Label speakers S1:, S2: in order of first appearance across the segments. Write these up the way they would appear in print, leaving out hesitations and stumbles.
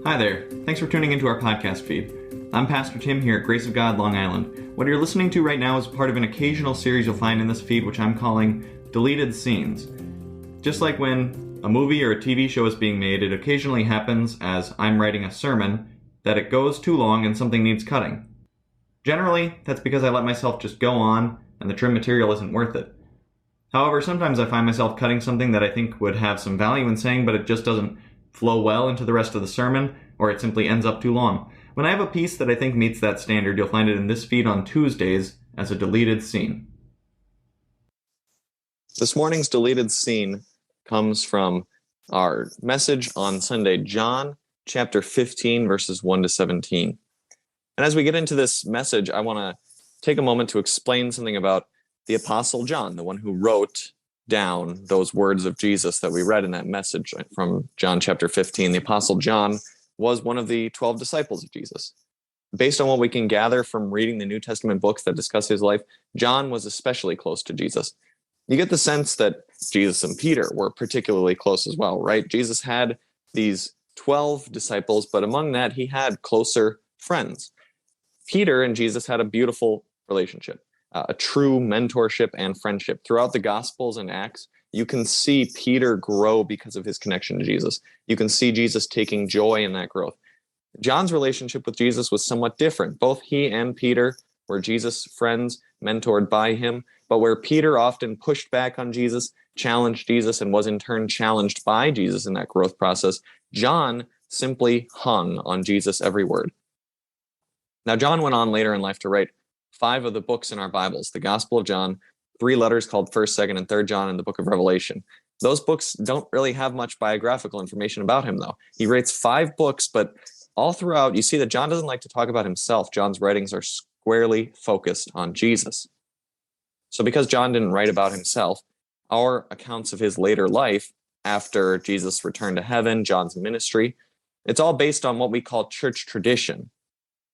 S1: Hi there. Thanks for tuning into our podcast feed. I'm Pastor Tim here at Grace of God, Long Island. What you're listening to right now is part of an occasional series you'll find in this feed, which I'm calling Deleted Scenes. Just like when a movie or a TV show is being made, it occasionally happens as I'm writing a sermon that it goes too long and something needs cutting. Generally, that's because I let myself just go on and the trim material isn't worth it. However, sometimes I find myself cutting something that I think would have some value in saying, but it just doesn't flow well into the rest of the sermon, or it simply ends up too long. When I have a piece that I think meets that standard, you'll find it in this feed on Tuesdays as a deleted scene.
S2: This morning's deleted scene comes from our message on Sunday, John chapter 15, verses 1 to 17. And as we get into this message, I want to take a moment to explain something about the Apostle John, the one who wrote down those words of Jesus that we read in that message from John chapter 15. The Apostle John was one of the 12 disciples of Jesus. Based on what we can gather from reading the New Testament books that discuss his life, John was especially close to Jesus. You get the sense that Jesus and Peter were particularly close as well, right? Jesus had these 12 disciples, but among that, he had closer friends. Peter and Jesus had a beautiful relationship. A true mentorship and friendship. Throughout the Gospels and Acts, you can see Peter grow because of his connection to Jesus. You can see Jesus taking joy in that growth. John's relationship with Jesus was somewhat different. Both he and Peter were Jesus' friends, mentored by him, but where Peter often pushed back on Jesus, challenged Jesus, and was in turn challenged by Jesus in that growth process, John simply hung on Jesus' every word. Now, John went on later in life to write 5 of the books in our Bibles, the Gospel of John, 3 letters called 1st, 2nd, and 3rd John, and the book of Revelation. Those books don't really have much biographical information about him, though. He writes 5 books, but all throughout, you see that John doesn't like to talk about himself. John's writings are squarely focused on Jesus. So because John didn't write about himself, our accounts of his later life, after Jesus returned to heaven, John's ministry, it's all based on what we call church tradition.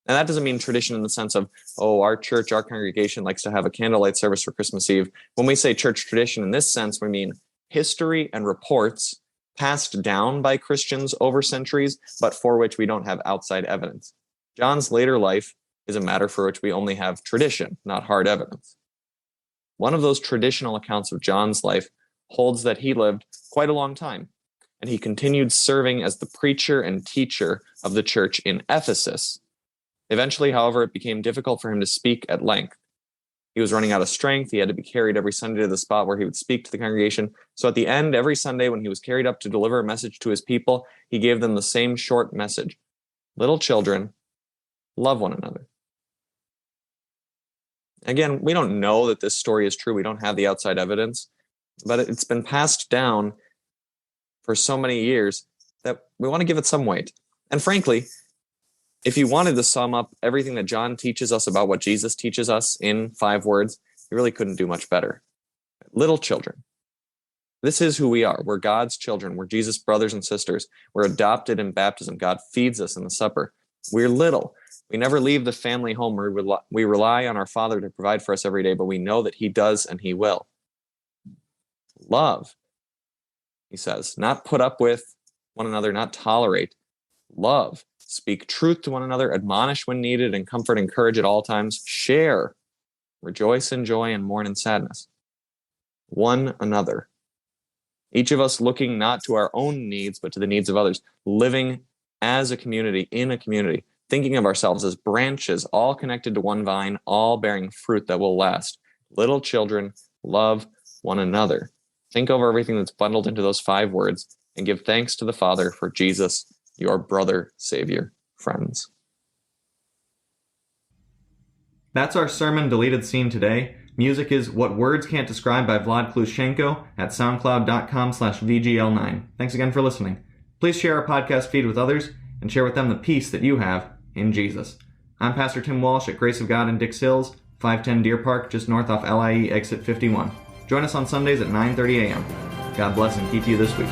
S2: And that doesn't mean tradition in the sense of, our church, our congregation likes to have a candlelight service for Christmas Eve. When we say church tradition in this sense, we mean history and reports passed down by Christians over centuries, but for which we don't have outside evidence. John's later life is a matter for which we only have tradition, not hard evidence. One of those traditional accounts of John's life holds that he lived quite a long time, and he continued serving as the preacher and teacher of the church in Ephesus. Eventually, however, it became difficult for him to speak at length. He was running out of strength. He had to be carried every Sunday to the spot where he would speak to the congregation. So at the end, every Sunday when he was carried up to deliver a message to his people, he gave them the same short message. Little children, love one another. Again, we don't know that this story is true. We don't have the outside evidence, but it's been passed down for so many years that we want to give it some weight. And frankly, if you wanted to sum up everything that John teaches us about what Jesus teaches us in 5 words, you really couldn't do much better. Little children. This is who we are. We're God's children. We're Jesus' brothers and sisters. We're adopted in baptism. God feeds us in the supper. We're little. We never leave the family home. We rely on our Father to provide for us every day, but we know that he does and he will. Love, he says, not put up with one another, not tolerate. Love. Speak truth to one another, admonish when needed, and comfort and encourage at all times. Share. Rejoice in joy and mourn in sadness. One another. Each of us looking not to our own needs, but to the needs of others. Living as a community, in a community. Thinking of ourselves as branches, all connected to one vine, all bearing fruit that will last. Little children, love one another. Think over everything that's bundled into those 5 words and give thanks to the Father for Jesus, your brother, Savior, friends.
S1: That's our sermon deleted scene today. Music is What Words Can't Describe by Vlad Gluschenko at soundcloud.com/VGL9. Thanks again for listening. Please share our podcast feed with others and share with them the peace that you have in Jesus. I'm Pastor Tim Walsh at Grace of God in Dix Hills, 510 Deer Park, just north off LIE exit 51. Join us on Sundays at 9:30 a.m. God bless and keep you this week.